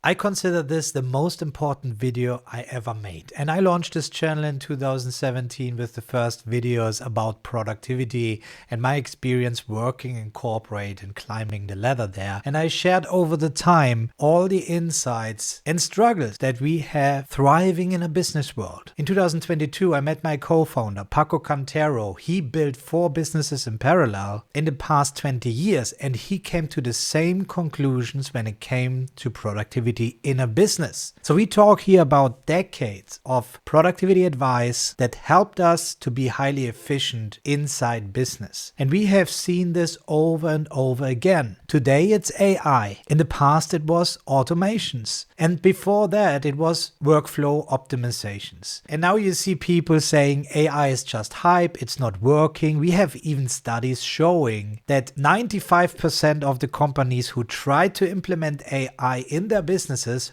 I consider this the most important video I ever made, and I launched this channel in 2017 with the first videos about productivity and my experience working in corporate and climbing the ladder there. And I shared over the time all the insights and struggles that we have thriving in a business world. In 2022, I met my co-founder, Paco Cantero. He built 4 businesses in parallel in the past 20 years, and he came to the same conclusions when it came to productivity in a business. So we talk here about decades of productivity advice that helped us to be highly efficient inside business. And we have seen this over and over again. Today it's AI. In the past it was automations. And before that it was workflow optimizations. And now you see people saying AI is just hype, it's not working. We have even studies showing that 95% of the companies who tried to implement AI in their businesses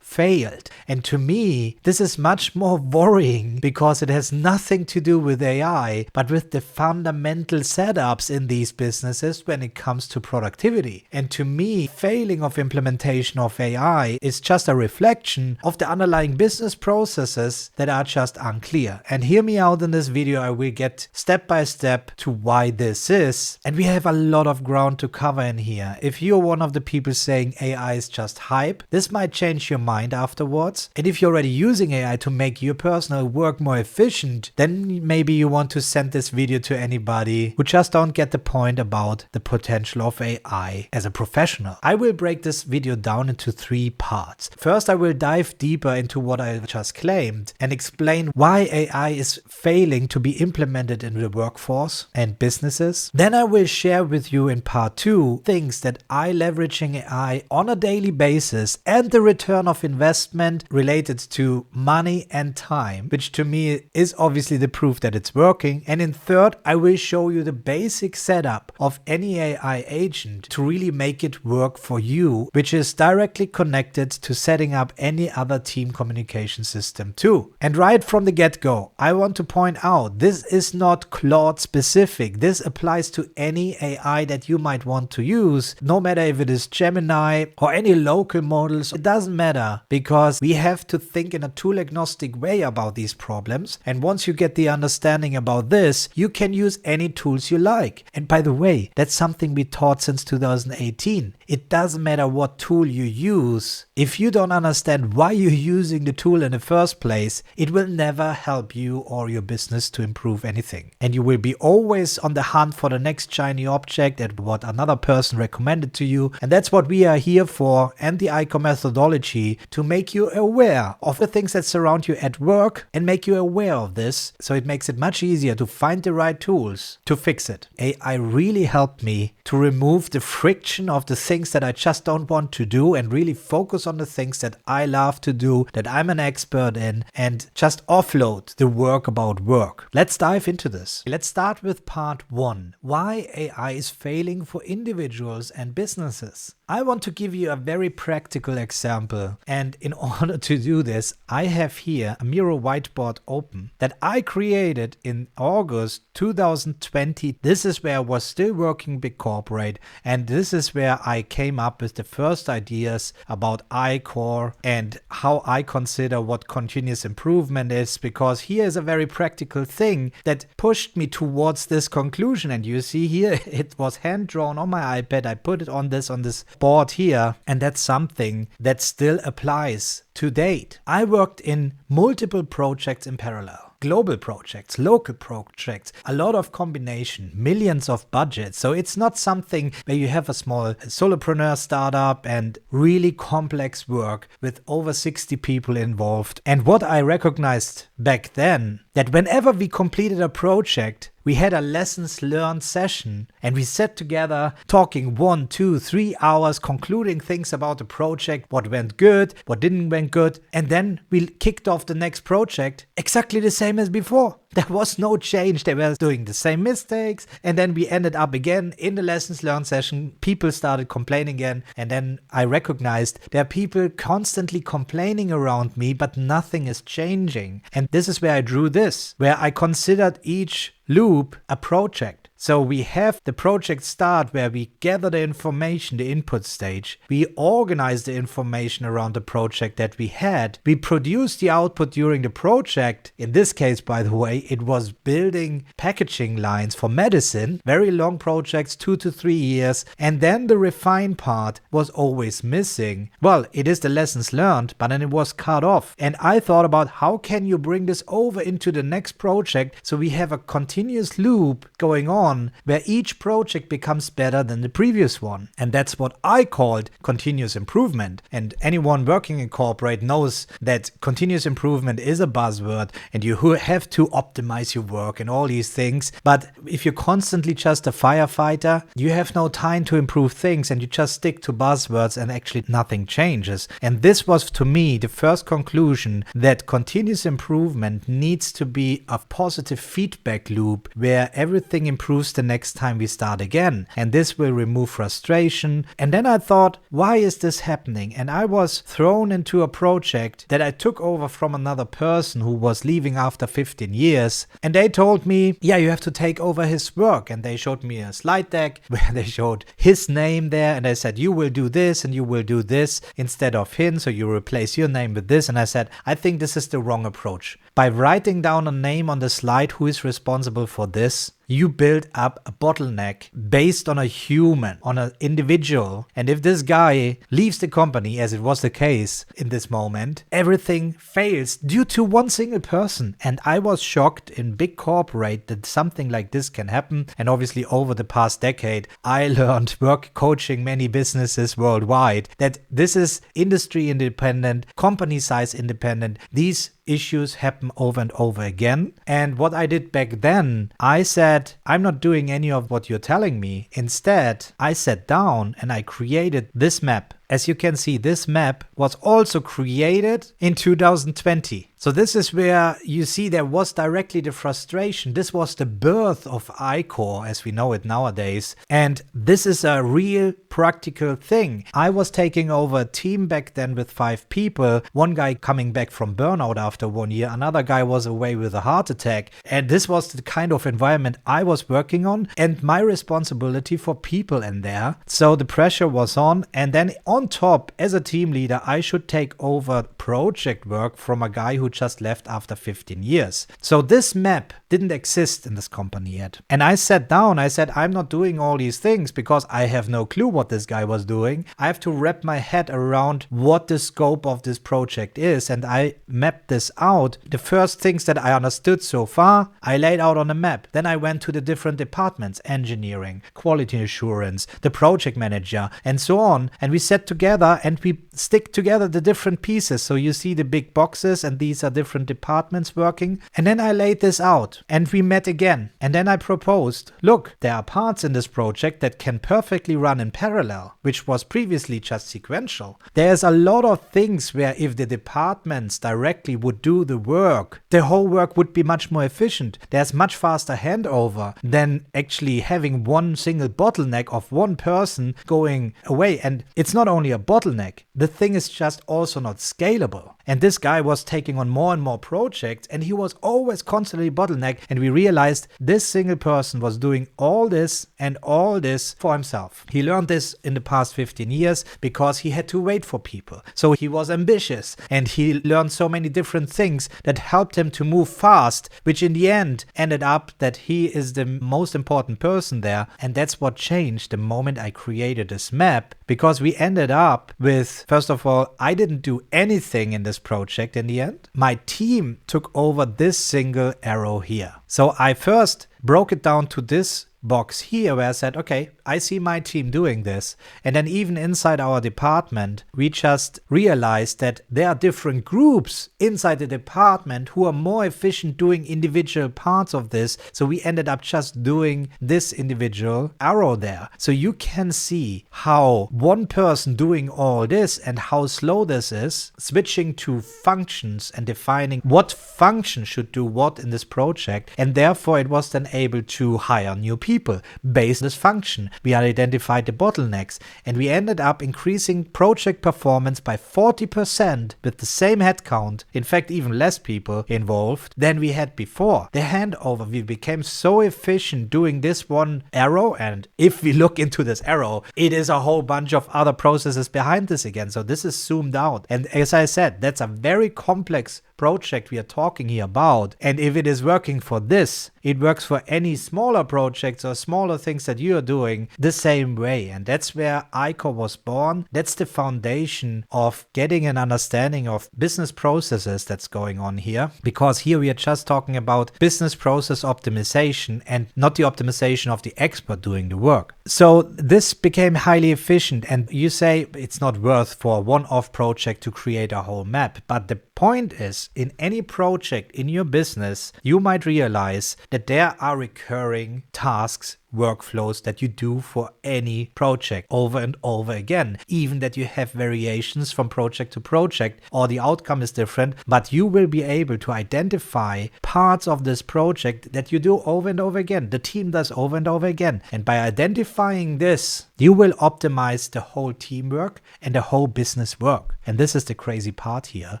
failed. And to me, this is much more worrying because it has nothing to do with AI, but with the fundamental setups in these businesses when it comes to productivity. And to me, failing of implementation of AI is just a reflection of the underlying business processes that are just unclear. And hear me out in this video, I will get step by step to why this is. And we have a lot of ground to cover in here. If you're one of the people saying AI is just hype, this might change your mind afterwards. And if you're already using AI to make your personal work more efficient, then maybe you want to send this video to anybody who just don't get the point about the potential of AI as a professional. I will break this video down into 3 parts. First, I will dive deeper into what I just claimed and explain why AI is failing to be implemented in the workforce and businesses. Then I will share with you in part 2 things that I leveraging AI on a daily basis and the return of investment related to money and time, which to me is obviously the proof that it's working. And in third, I will show you the basic setup of any AI agent to really make it work for you, which is directly connected to setting up any other team communication system too. And right from the get-go, I want to point out this is not Claude-specific. This applies to any AI that you might want to use, no matter if it is Gemini or any local models. It doesn't matter because we have to think in a tool-agnostic way about these problems. And once you get the understanding about this, you can use any tools you like. And by the way, that's something we taught since 2018. It doesn't matter what tool you use. If you don't understand why you're using the tool in the first place, it will never help you or your business to improve anything. And you will be always on the hunt for the next shiny object at what another person recommended to you. And that's what we are here for, and the ICOR methodology, to make you aware of the things that surround you at work and make you aware of this, so it makes it much easier to find the right tools to fix it. AI really helped me to remove the friction of the things that I just don't want to do and really focus on the things that I love to do, that I'm an expert in, and just offload the work about work. Let's dive into this. Let's start with part 1. Why AI is failing for individuals and businesses. I want to give you a very practical example, and in order to do this, I have here a Miro whiteboard open that I created in August 2020. This is where I was still working big corporate, and this is where I came up with the first ideas about ICOR and how I consider what continuous improvement is, because here is a very practical thing that pushed me towards this conclusion. And you see here, it was hand drawn on my iPad. I put it on this board here, and that's something that still applies to date. I worked in multiple projects in parallel. Global projects, local projects, a lot of combination, millions of budgets. So it's not something where you have a small solopreneur startup and really complex work with over 60 people involved. And what I recognized back then, that whenever we completed a project, we had a lessons learned session and we sat together talking 1, 2, 3 hours, concluding things about the project, what went good, what didn't went good. And then we kicked off the next project exactly the same as before. There was no change. They were doing the same mistakes. And then we ended up again in the lessons learned session. People started complaining again. And then I recognized there are people constantly complaining around me, but nothing is changing. And this is where I drew this, where I considered each loop a project. So we have the project start where we gather the information, the input stage. We organize the information around the project that we had. We produce the output during the project. In this case, by the way, it was building packaging lines for medicine. Very long projects, 2 to 3 years. And then the refine part was always missing. Well, it is the lessons learned, but then it was cut off. And I thought about how can you bring this over into the next project so we have a continuous loop going on where each project becomes better than the previous one. And that's what I called continuous improvement. And anyone working in corporate knows that continuous improvement is a buzzword and you have to optimize your work and all these things. But if you're constantly just a firefighter, you have no time to improve things and you just stick to buzzwords and actually nothing changes. And this was to me the first conclusion that continuous improvement needs to be a positive feedback loop where everything improves the next time we start again. And this will remove frustration. And then I thought, why is this happening? And I was thrown into a project that I took over from another person who was leaving after 15 years. And they told me, yeah, you have to take over his work. And they showed me a slide deck where they showed his name there. And they said, you will do this and you will do this instead of him. So you replace your name with this. And I said, I think this is the wrong approach. By writing down a name on the slide who is responsible for this, you build up a bottleneck based on a human, on an individual. And if this guy leaves the company, as it was the case in this moment, everything fails due to one single person. And I was shocked in big corporate that something like this can happen. And obviously over the past decade, I learned coaching many businesses worldwide that this is industry independent, company size independent. These issues happen over and over again. And what I did back then, I said, I'm not doing any of what you're telling me. Instead, I sat down and I created this map. As you can see, this map was also created in 2020. So this is where you see there was directly the frustration. This was the birth of ICOR as we know it nowadays. And this is a real practical thing. I was taking over a team back then with 5 people. One guy coming back from burnout after 1 year. Another guy was away with a heart attack. And this was the kind of environment I was working on and my responsibility for people in there. So the pressure was on. And then on top, as a team leader, I should take over project work from a guy who just left after 15 years. So this map didn't exist in this company yet. And I sat down, I said, I'm not doing all these things because I have no clue what this guy was doing. I have to wrap my head around what the scope of this project is. And I mapped this out. The first things that I understood so far, I laid out on a map. Then I went to the different departments, engineering, quality assurance, the project manager, and so on. And we sat together and we stick together the different pieces. So you see the big boxes and these are different departments working. And then I laid this out and we met again. And then I proposed, look, there are parts in this project that can perfectly run in parallel, which was previously just sequential. There's a lot of things where if the departments directly would do the work, the whole work would be much more efficient. There's much faster handover than actually having one single bottleneck of one person going away. And it's not only a bottleneck, the thing is just also not scalable. And this guy was taking on more and more projects and he was always constantly bottlenecked. And we realized this single person was doing all this and all this for himself. He learned this in the past 15 years because he had to wait for people. So he was ambitious and he learned so many different things that helped him to move fast, which in the end ended up that he is the most important person there. And that's what changed the moment I created this map, because we ended up with, first of all, I didn't do anything in this project in the end. My team took over this single arrow here. So I first broke it down to this box here where I said, okay, I see my team doing this. And then even inside our department, we just realized that there are different groups inside the department who are more efficient doing individual parts of this. So we ended up just doing this individual arrow there. So you can see how one person doing all this and how slow this is, switching to functions and defining what function should do what in this project. And therefore it was then able to hire new people based on this function. we identified the bottlenecks, and we ended up increasing project performance by 40% with the same headcount, in fact even less people involved than we had before. The handover, we became so efficient doing this one arrow, and if we look into this arrow, it is a whole bunch of other processes behind this again. So this is zoomed out. And as I said, that's a very complex project we are talking here about. And if it is working for this, it works for any smaller projects or smaller things that you are doing the same way. And that's where ICOR was born. That's the foundation of getting an understanding of business processes that's going on here. Because here we are just talking about business process optimization and not the optimization of the expert doing the work. So this became highly efficient. And you say it's not worth for a one-off project to create a whole map. But the point is, in any project in your business, you might realize that there are recurring tasks, workflows that you do for any project over and over again, even that you have variations from project to project or the outcome is different, but you will be able to identify parts of this project that you do over and over again, the team does over and over again. And by identifying this, you will optimize the whole teamwork and the whole business work. And this is the crazy part here,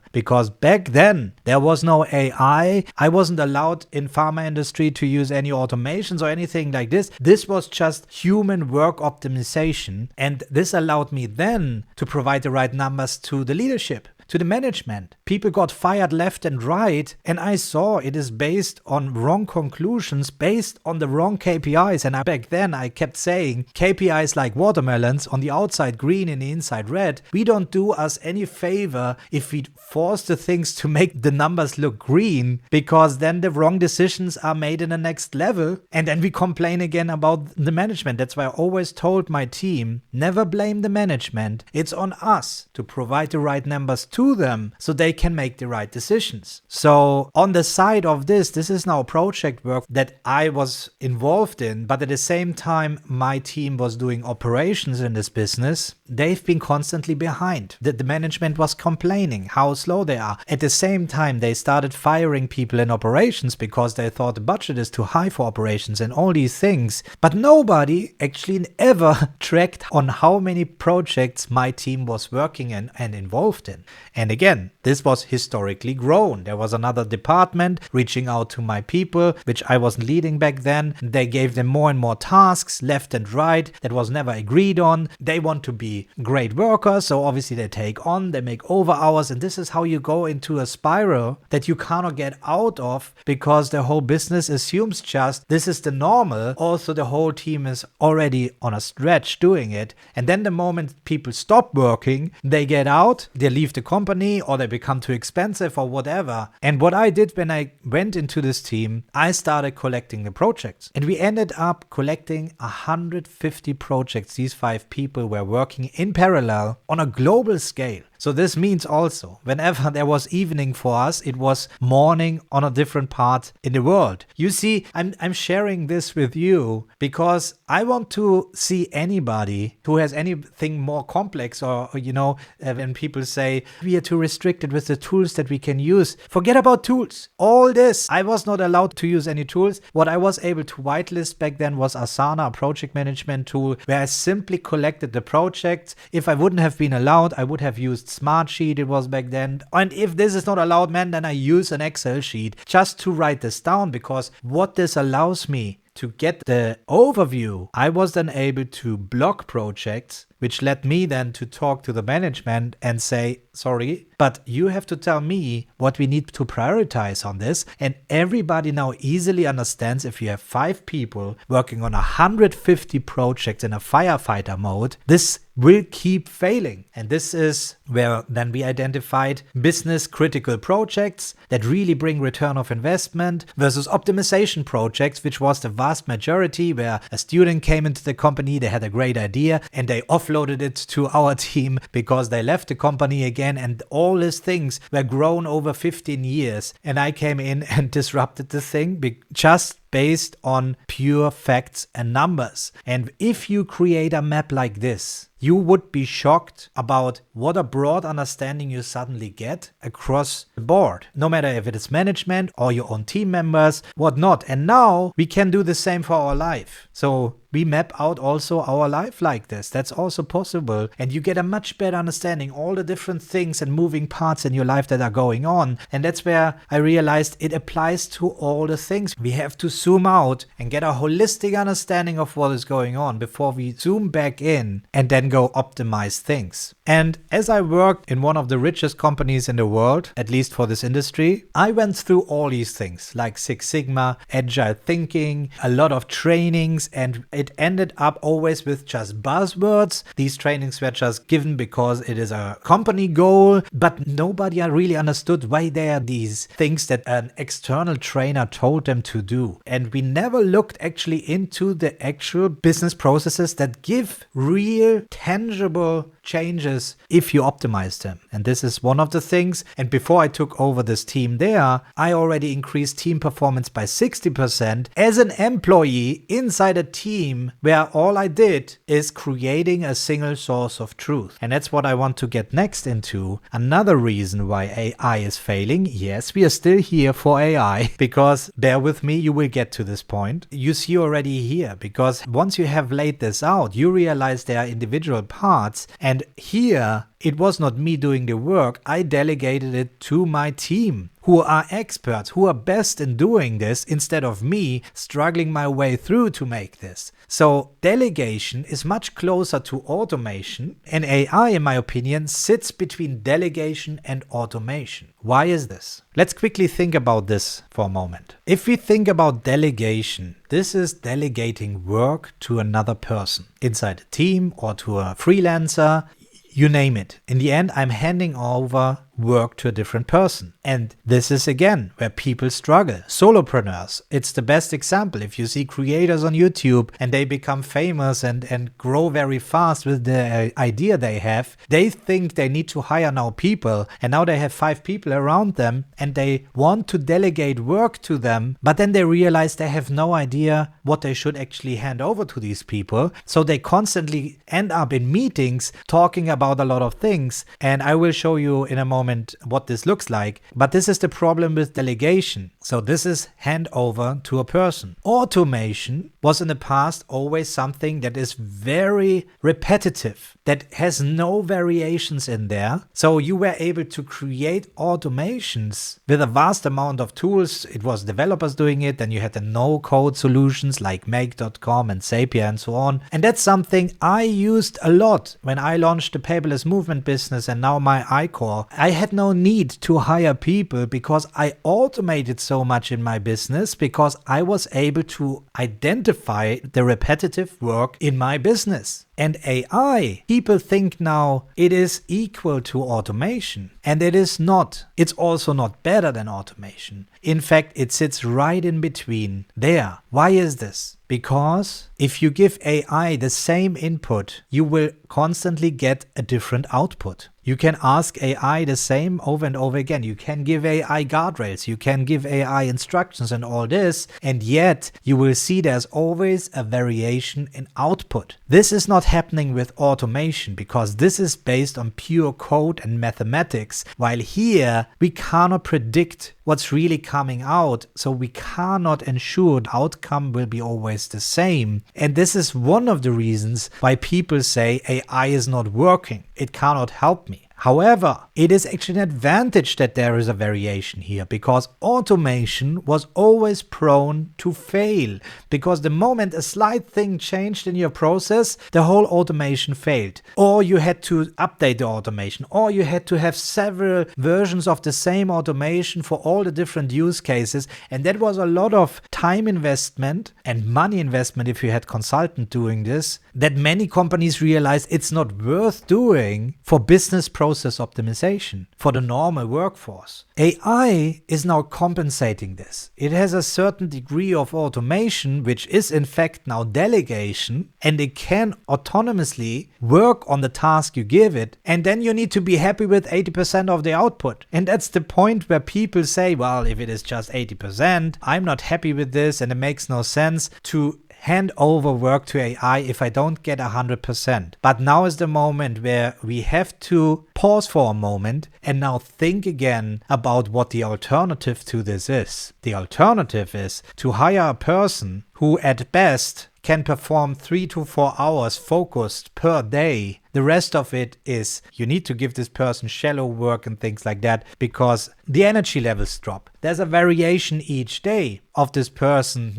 because back then there was no AI. I wasn't allowed in pharma industry to use any automations or anything like this. This was just human work optimization. And this allowed me then to provide the right numbers to the leadership, to the management. People got fired left and right, and I saw it is based on wrong conclusions, based on the wrong KPIs. And back then I kept saying KPIs like watermelons, on the outside green and the inside red, we don't do us any favor if we force the things to make the numbers look green, because then the wrong decisions are made in the next level, and then we complain again about the management. That's why I always told my team, never blame the management. It's on us to provide the right numbers to them so they can make the right decisions. So on the side of this is now project work that I was involved in, but at the same time my team was doing operations in this business. They've been constantly behind. The management was complaining how slow they are. At the same time, they started firing people in operations because they thought the budget is too high for operations and all these things. But nobody actually ever tracked on how many projects my team was working in and involved in. And again, this was historically grown. There was another department reaching out to my people, which I wasn't leading back then. They gave them more and more tasks left and right that was never agreed on. They want to be great workers, so obviously they take on, they make over hours, and this is how you go into a spiral that you cannot get out of, because the whole business assumes just this is the normal. Also, the whole team is already on a stretch doing it, and then the moment people stop working, they get out, they leave the company, or they become too expensive or whatever. And what I did when I went into this team, I started collecting the projects, and we ended up collecting 150 projects. These 5 people were working in parallel on a global scale. So this means also, whenever there was evening for us, it was morning on a different part in the world. You see, I'm sharing this with you because I want to see anybody who has anything more complex, or when people say we are too restricted with the tools that we can use. Forget about tools. All this, I was not allowed to use any tools. What I was able to whitelist back then was Asana, a project management tool, where I simply collected the projects. If I wouldn't have been allowed, I would have used Smartsheet, it was back then. And if this is not allowed, man, then I use an Excel sheet just to write this down, because what this allows me to get the overview, I was then able to block projects, which led me then to talk to the management and say, sorry, but you have to tell me what we need to prioritize on this. And everybody now easily understands, if you have 5 people working on 150 projects in a firefighter mode, this will keep failing. And this is where then we identified business critical projects that really bring return of investment versus optimization projects, which was the vast majority, where a student came into the company, they had a great idea and they offloaded it to our team because they left the company again, and all these things were grown over 15 years. And I came in and disrupted the thing just based on pure facts and numbers. And if you create a map like this, you would be shocked about what a broad understanding you suddenly get across the board, no matter if it is management or your own team members, whatnot. And now we can do the same for our life. So we map out also our life like this. That's also possible. And you get a much better understanding all the different things and moving parts in your life that are going on. And that's where I realized it applies to all the things. We have to zoom out and get a holistic understanding of what is going on before we zoom back in and then go optimize things. And as I worked in one of the richest companies in the world, at least for this industry, I went through all these things like Six Sigma, agile thinking, a lot of trainings, and it ended up always with just buzzwords. These trainings were just given because it is a company goal, but nobody really understood why they are these things that an external trainer told them to do. And we never looked actually into the actual business processes that give real, tangible changes if you optimize them. And this is one of the things. And before I took over this team there, I already increased team performance by 60% as an employee inside a team where all I did is creating a single source of truth. And that's what I want to get next into. Another reason why AI is failing. Yes, we are still here for AI, because bear with me, you will get to this point. You see already here, because once you have laid this out, you realize there are individual parts. And here, it was not me doing the work. I delegated it to my team, who are experts, who are best in doing this, instead of me struggling my way through to make this. So delegation is much closer to automation, and AI, in my opinion, sits between delegation and automation. Why is this? Let's quickly think about this for a moment. If we think about delegation, this is delegating work to another person inside a team or to a freelancer. You name it. In the end, I'm handing over work to a different person. And this is again where people struggle. Solopreneurs, it's the best example. If you see creators on YouTube and they become famous and grow very fast with the idea they have, they think they need to hire now people, and now they have 5 people around them and they want to delegate work to them, but then they realize they have no idea what they should actually hand over to these people. So they constantly end up in meetings talking about a lot of things, and I will show you in a moment what this looks like. But this is the problem with delegation. So this is handover to a person. Automation was in the past always something that is very repetitive, that has no variations in there. So you were able to create automations with a vast amount of tools. It was developers doing it, and you had the no-code solutions like Make.com and Zapier and so on. And that's something I used a lot when I launched the paperless movement business and now myICOR. I had no need to hire people because I automated so much in my business, because I was able to identify the repetitive work in my business. And AI, people think now it is equal to automation, and it is not. It's also not better than automation. In fact, it sits right in between there. Why is this? Because if you give AI the same input, you will constantly get a different output. You can ask AI the same over and over again. You can give AI guardrails, you can give AI instructions and all this, and yet you will see there's always a variation in output. This is not happening with automation, because this is based on pure code and mathematics, while here we cannot predict what's really coming out, so we cannot ensure the outcome will be always the same. And this is one of the reasons why people say AI is not working. It cannot help me. However, it is actually an advantage that there is a variation here, because automation was always prone to fail, because the moment a slight thing changed in your process, the whole automation failed. Or you had to update the automation, or you had to have several versions of the same automation for all the different use cases. And that was a lot of time investment and money investment if you had consultant doing this, that many companies realized it's not worth doing for business processes process optimization for the normal workforce. AI is now compensating this. It has a certain degree of automation, which is in fact now delegation, and it can autonomously work on the task you give it, and then you need to be happy with 80% of the output. And that's the point where people say, well, if it is just 80%, I'm not happy with this, and it makes no sense to hand over work to AI if I don't get 100%. But now is the moment where we have to pause for a moment and now think again about what the alternative to this is. The alternative is to hire a person who at best can perform 3 to 4 hours focused per day. The rest of it is you need to give this person shallow work and things like that because the energy levels drop. There's a variation each day of this person,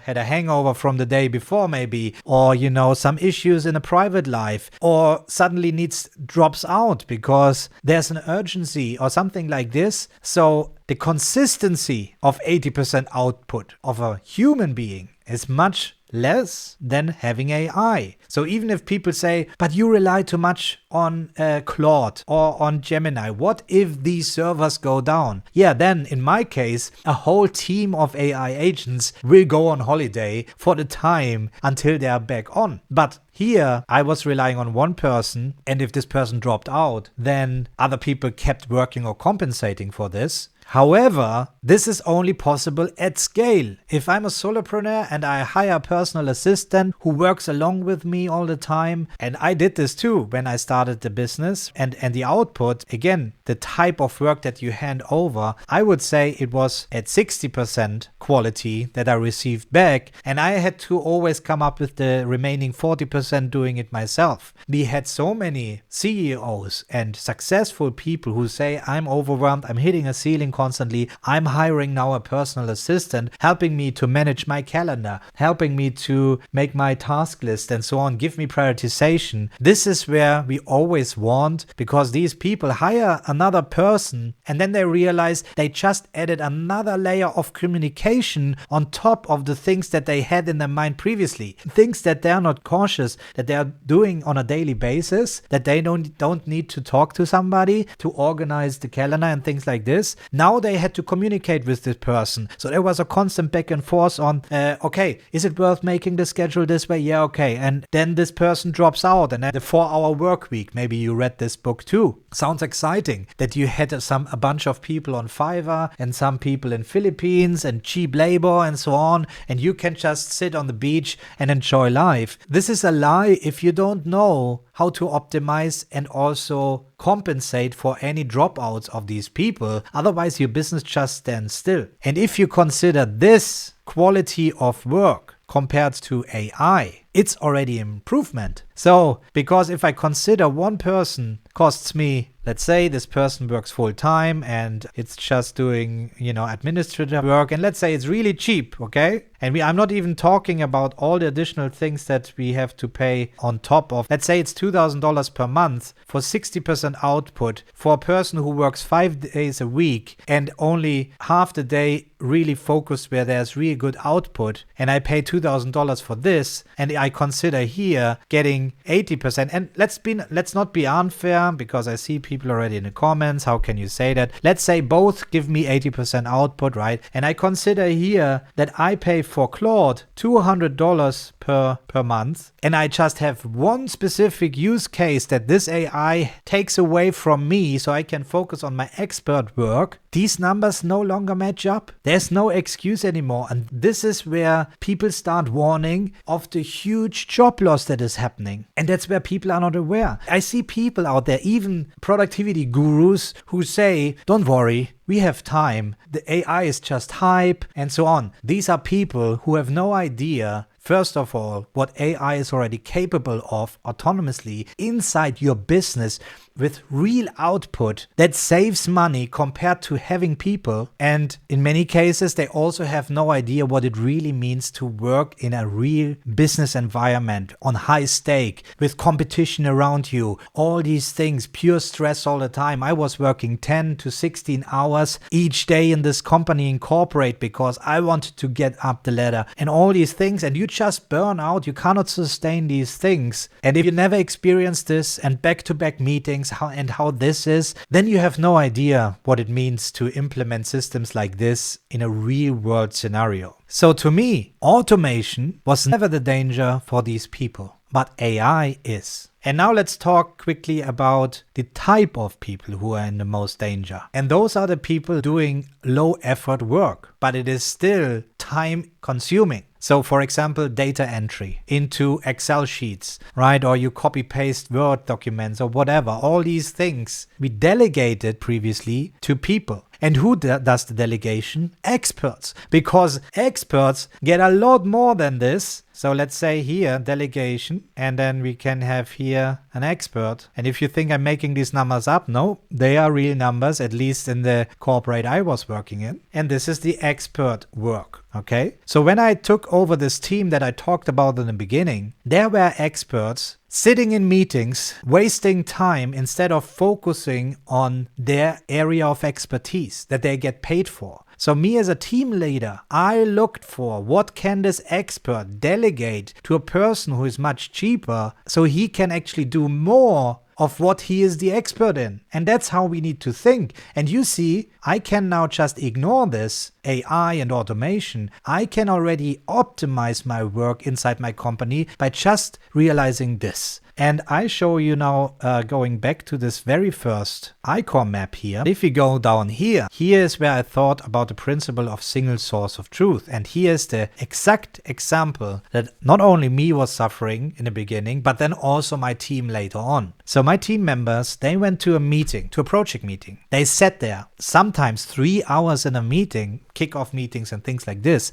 had a hangover from the day before maybe, or, some issues in a private life, or suddenly drops out because there's an urgency or something like this. So the consistency of 80% output of a human being is much less than having AI. So even if people say, but you rely too much on Claude or on Gemini, what if these servers go down? Yeah, then in my case, a whole team of AI agents will go on holiday for the time until they are back on. But here, I was relying on one person, and if this person dropped out, then other people kept working or compensating for this. However, this is only possible at scale. If I'm a solopreneur and I hire a personal assistant who works along with me all the time, and I did this too when I started the business, and the output, again, the type of work that you hand over, I would say it was at 60% quality that I received back, and I had to always come up with the remaining 40% doing it myself. We had so many CEOs and successful people who say, I'm overwhelmed, I'm hitting a ceiling constantly, I'm hiring now a personal assistant, helping me to manage my calendar, helping me to make my task list and so on, give me prioritization. This is where we always want, because these people hire another person and then they realize they just added another layer of communication on top of the things that they had in their mind previously. Things that they're not cautious, that they are doing on a daily basis, that they don't need to talk to somebody to organize the calendar and things like this. Now they had to communicate with this person. So there was a constant back and forth on, okay, is it worth making the schedule this way? Yeah, okay. And then this person drops out and then the 4-hour work week. Maybe you read this book too. Sounds exciting that you had a bunch of people on Fiverr and some people in Philippines and cheap labor and so on. And you can just sit on the beach and enjoy life. This is a lie if you don't know how to optimize and also compensate for any dropouts of these people. Otherwise, your business just stands still. And if you consider this quality of work compared to AI, it's already improvement. So, because if I consider one person costs me, let's say this person works full time and it's just doing, administrative work, and let's say it's really cheap, okay? And I'm not even talking about all the additional things that we have to pay on top of. Let's say it's $2,000 per month for 60% output for a person who works 5 days a week and only half the day really focused where there's really good output, and I pay $2,000 for this, and I consider here getting 80%. And let's not be unfair, because I see people already in the comments, how can you say that? Let's say both give me 80% output, right? And I consider here that I pay for Claude $200 per month, and I just have one specific use case that this AI takes away from me so I can focus on my expert work. These numbers no longer match up. There's no excuse anymore. And this is where people start warning of the huge job loss that is happening. And that's where people are not aware. I see people out there, even productivity gurus, who say, don't worry, we have time. The AI is just hype and so on. These are people who have no idea, first of all, what AI is already capable of autonomously inside your business with real output that saves money compared to having people. And in many cases, they also have no idea what it really means to work in a real business environment on high stake with competition around you. All these things, pure stress all the time. I was working 10 to 16 hours each day in this company in corporate because I wanted to get up the ladder and all these things. And you just burn out. You cannot sustain these things. And if you never experienced this and back-to-back meetings things and how this is, then you have no idea what it means to implement systems like this in a real world scenario. So to me, automation was never the danger for these people, but AI is. And now let's talk quickly about the type of people who are in the most danger. And those are the people doing low effort work, but it is still time consuming. So for example, data entry into Excel sheets, right? Or you copy paste Word documents or whatever. All these things we delegated previously to people. And who does the delegation? Experts. Because experts get a lot more than this. So let's say here, delegation, and then we can have here an expert. And if you think I'm making these numbers up, no, they are real numbers, at least in the corporate I was working in. And this is the expert work, okay? So when I took over this team that I talked about in the beginning, there were experts sitting in meetings, wasting time instead of focusing on their area of expertise that they get paid for. So me as a team leader, I looked for what can this expert delegate to a person who is much cheaper so he can actually do more of what he is the expert in. And that's how we need to think. And you see, I can now just ignore this AI and automation. I can already optimize my work inside my company by just realizing this. And I show you now going back to this very first ICOR map here. If we go down here, here is where I thought about the principle of single source of truth. And here's the exact example that not only me was suffering in the beginning, but then also my team later on. So my team members, they went to a meeting, to a project meeting. They sat there, sometimes 3 hours in a meeting, kickoff meetings and things like this.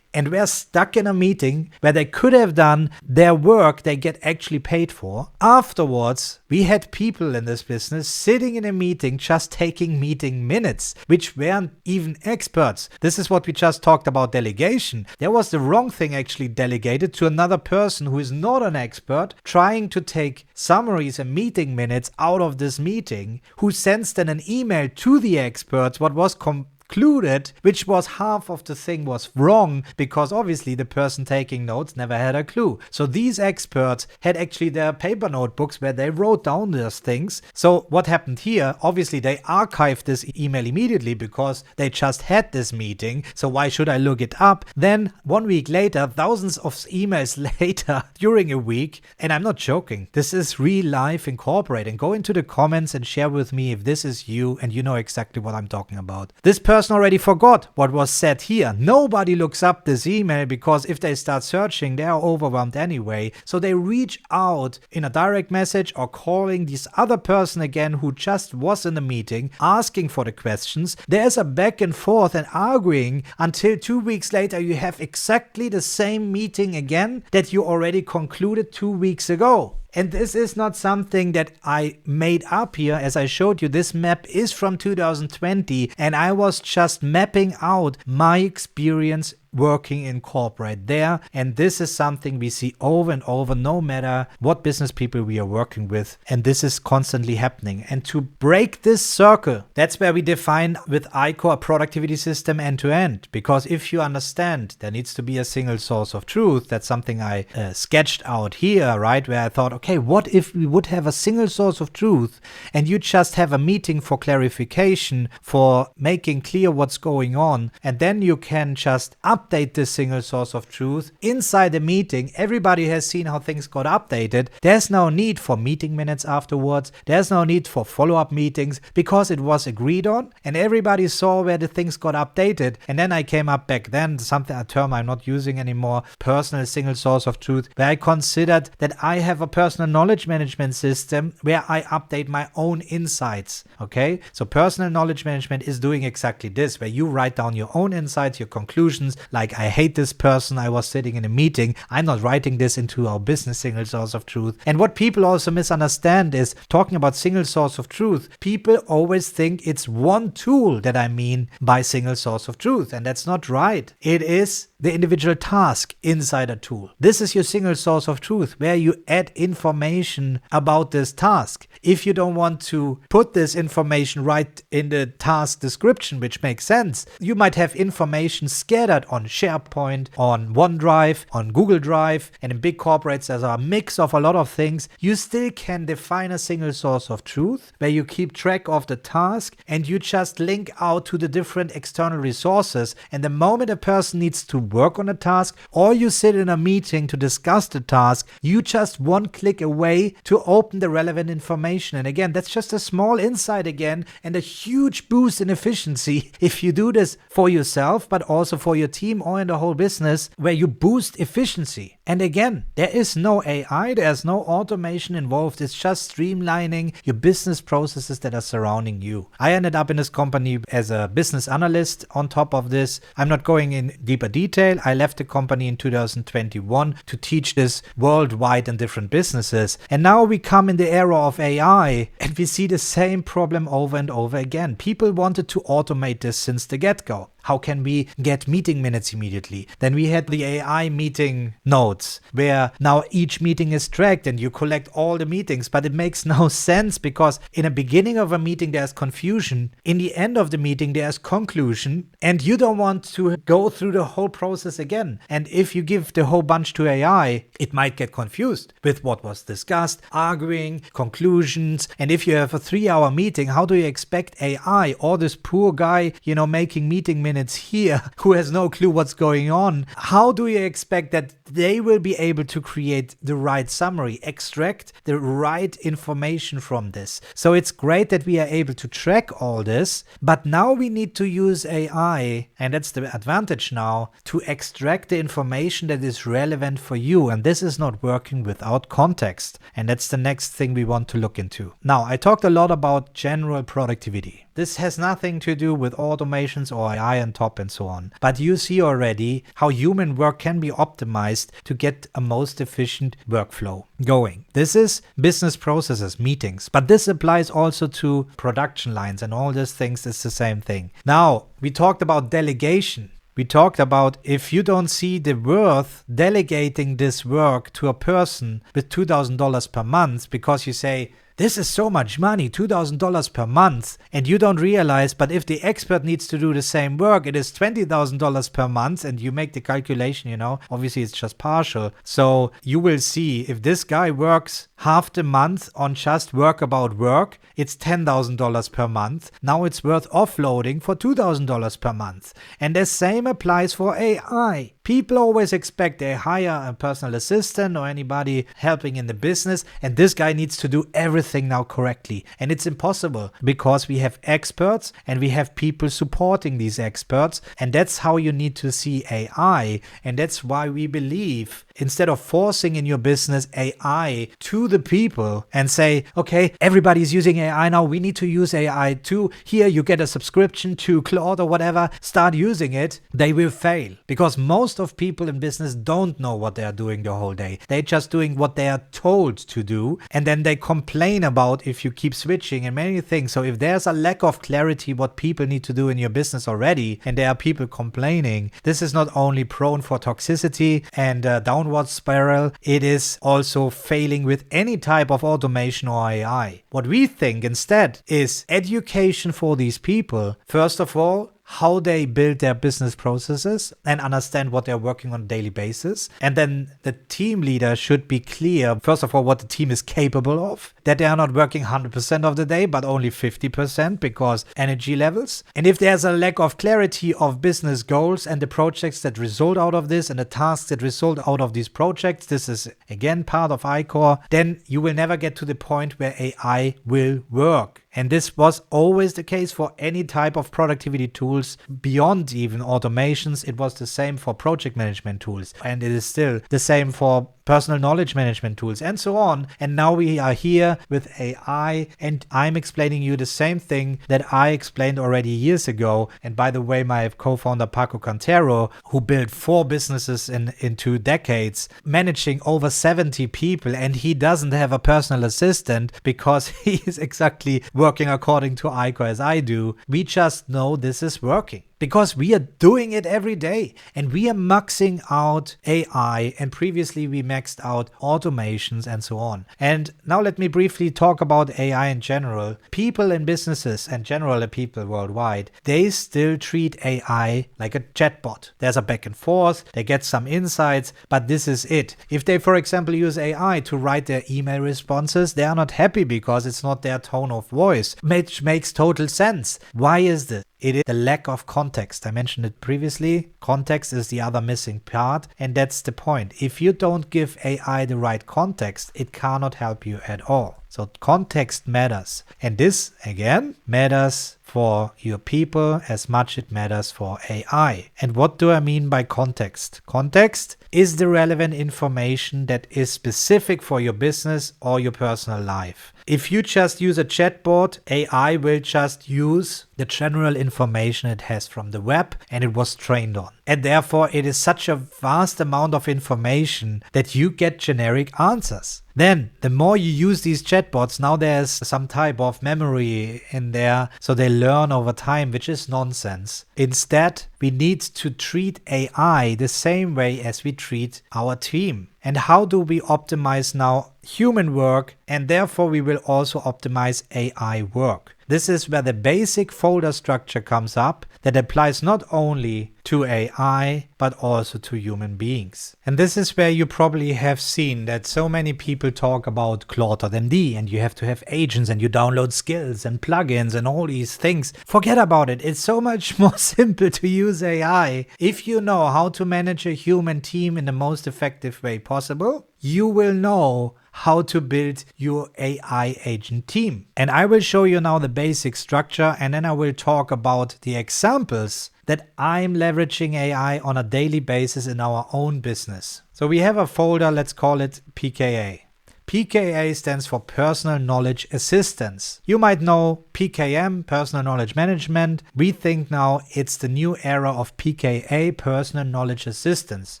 And we're stuck in a meeting where they could have done their work they get actually paid for. Afterwards, we had people in this business sitting in a meeting just taking meeting minutes, which weren't even experts. This is what we just talked about delegation. There was the wrong thing actually delegated to another person who is not an expert, trying to take summaries and meeting minutes out of this meeting, who sends then an email to the experts what was concluded, which was half of the thing was wrong, because obviously the person taking notes never had a clue. So these experts had actually their paper notebooks where they wrote down those things. So what happened here? Obviously they archived this email immediately because they just had this meeting. So why should I look it up? Then 1 week later, thousands of emails later during a week, and I'm not joking, this is real life in corporate. And go into the comments and share with me if this is you and you know exactly what I'm talking about. This person already forgot what was said here. Nobody looks up this email because if they start searching, they are overwhelmed anyway. So they reach out in a direct message or calling this other person again who just was in the meeting, asking for the questions. There's a back and forth and arguing until 2 weeks later you have exactly the same meeting again that you already concluded 2 weeks ago. And this is not something that I made up here. As I showed you, this map is from 2020 and I was just mapping out my experience working in corporate there. And this is something we see over and over, no matter what business people we are working with. And this is constantly happening. And to break this circle, that's where we define with ICOR a productivity system end to end. Because if you understand there needs to be a single source of truth, that's something I sketched out here, right? Where I thought, okay, what if we would have a single source of truth and you just have a meeting for clarification, for making clear what's going on, and then you can just update this single source of truth inside the meeting. Everybody has seen how things got updated. There's no need for meeting minutes afterwards. There's no need for follow-up meetings because it was agreed on and everybody saw where the things got updated. And then I came up back then, a term I'm not using anymore, personal single source of truth, where I considered that I have a personal knowledge management system where I update my own insights. Okay, so personal knowledge management is doing exactly this, where you write down your own insights, your conclusions, like I hate this person, I was sitting in a meeting. I'm not writing this into our business single source of truth. And what people also misunderstand is, talking about single source of truth, people always think it's one tool that I mean by single source of truth, and that's not right. It is the individual task inside a tool. This is your single source of truth, where you add information about this task. If you don't want to put this information right in the task description, which makes sense, you might have information scattered on on SharePoint, on OneDrive, on Google Drive, and in big corporates there's a mix of a lot of things. You still can define a single source of truth where you keep track of the task and you just link out to the different external resources. And the moment a person needs to work on a task or you sit in a meeting to discuss the task, you just one click away to open the relevant information. And again, that's just a small insight again and a huge boost in efficiency if you do this for yourself, but also for your team or in the whole business where you boost efficiency. And again, there is no AI, there's no automation involved. It's just streamlining your business processes that are surrounding you. I ended up in this company as a business analyst. On top of this, I'm not going in deeper detail. I left the company in 2021 to teach this worldwide in different businesses. And now we come in the era of AI and we see the same problem over and over again. People wanted to automate this since the get-go. How can we get meeting minutes immediately? Then we had the AI meeting notes where now each meeting is tracked and you collect all the meetings, but it makes no sense because in the beginning of a meeting there's confusion, in the end of the meeting there's conclusion, and you don't want to go through the whole process again. And if you give the whole bunch to AI, it might get confused with what was discussed, arguing, conclusions. And if you have a 3-hour meeting, how do you expect AI or this poor guy, making meeting minutes here who has no clue what's going on? How do you expect that they will be able to create the right summary, extract the right information from this? So it's great that we are able to track all this, but now we need to use AI, and that's the advantage now, to extract the information that is relevant for you. And this is not working without context. And that's the next thing we want to look into. Now, I talked a lot about general productivity. This has nothing to do with automations or AI on top and so on. But you see already how human work can be optimized to get a most efficient workflow going. This is business processes, meetings, but this applies also to production lines and all these things. It's the same thing. Now, we talked about delegation. We talked about if you don't see the worth delegating this work to a person with $2,000 per month because you say, this is so much money, $2,000 per month, and you don't realize, but if the expert needs to do the same work, it is $20,000 per month, and you make the calculation, obviously it's just partial. So you will see if this guy works half the month on just work about work, it's $10,000 per month. Now it's worth offloading for $2,000 per month. And the same applies for AI. People always expect they hire a personal assistant or anybody helping in the business, and this guy needs to do everything now correctly. And it's impossible because we have experts and we have people supporting these experts, and that's how you need to see AI. And that's why we believe instead of forcing in your business AI to the people and say, okay, everybody's using AI now, we need to use AI too. Here you get a subscription to Claude or whatever, start using it. They will fail because most of people in business don't know what they are doing the whole day. They're just doing what they are told to do, and then they complain about if you keep switching and many things. So if there's a lack of clarity what people need to do in your business already, and there are people complaining, this is not only prone for toxicity and downward spiral, it is also failing with any type of automation or AI. What we think instead is education for these people. First of all, how they build their business processes and understand what they're working on a daily basis. And then the team leader should be clear, first of all, what the team is capable of, that they are not working 100% of the day, but only 50% because energy levels. And if there's a lack of clarity of business goals and the projects that result out of this and the tasks that result out of these projects, this is again part of ICOR, then you will never get to the point where AI will work. And this was always the case for any type of productivity tools beyond even automations. It was the same for project management tools, and it is still the same for personal knowledge management tools and so on. And now we are here with AI, and I'm explaining you the same thing that I explained already years ago. And by the way, my co-founder Paco Cantero, who built 4 businesses in 2 decades, managing over 70 people, and he doesn't have a personal assistant because he is exactly working according to ICOR as I do. We just know this is working because we are doing it every day and we are maxing out AI, and previously we maxed out automations and so on. And now let me briefly talk about AI in general. People in businesses and generally people worldwide, they still treat AI like a chatbot. There's a back and forth, they get some insights, but this is it. If they, for example, use AI to write their email responses, they are not happy because it's not their tone of voice, which makes total sense. Why is this? It is the lack of context. I mentioned it previously. Context is the other missing part, and that's the point. If you don't give AI the right context, it cannot help you at all. So context matters. And this, again, matters for your people as much as it matters for AI. And what do I mean by context? Context is the relevant information that is specific for your business or your personal life. If you just use a chatbot, AI will just use the general information it has from the web and it was trained on. And therefore, it is such a vast amount of information that you get generic answers. Then, the more you use these chatbots, now there's some type of memory in there, so they learn over time, which is nonsense. Instead, we need to treat AI the same way as we treat our team. And how do we optimize now human work? And therefore, we will also optimize AI work. This is where the basic folder structure comes up that applies not only to AI, but also to human beings. And this is where you probably have seen that so many people talk about Claude.md and you have to have agents and you download skills and plugins and all these things. Forget about it. It's so much more simple to use AI. If you know how to manage a human team in the most effective way possible, you will know how to build your AI agent team. And I will show you now the basic structure, and then I will talk about the examples that I'm leveraging AI on a daily basis in our own business. So we have a folder, let's call it PKA. PKA stands for Personal Knowledge Assistance. You might know PKM, Personal Knowledge Management. We think now it's the new era of PKA, Personal Knowledge Assistance.